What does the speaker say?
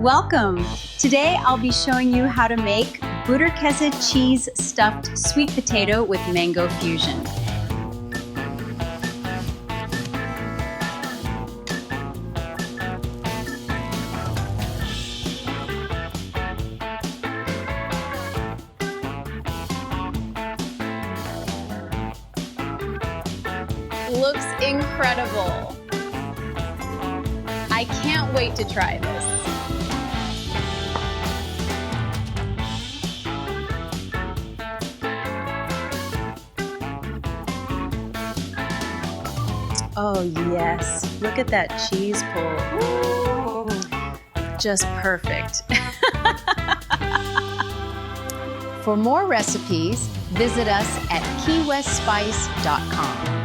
Welcome! Today I'll be showing you how to make Butterkäse cheese stuffed sweet potato with mango fusion. Looks incredible! I can't wait to try this. Oh yes, look at that cheese pull. Ooh, just perfect. For more recipes, visit us at keywestspice.com.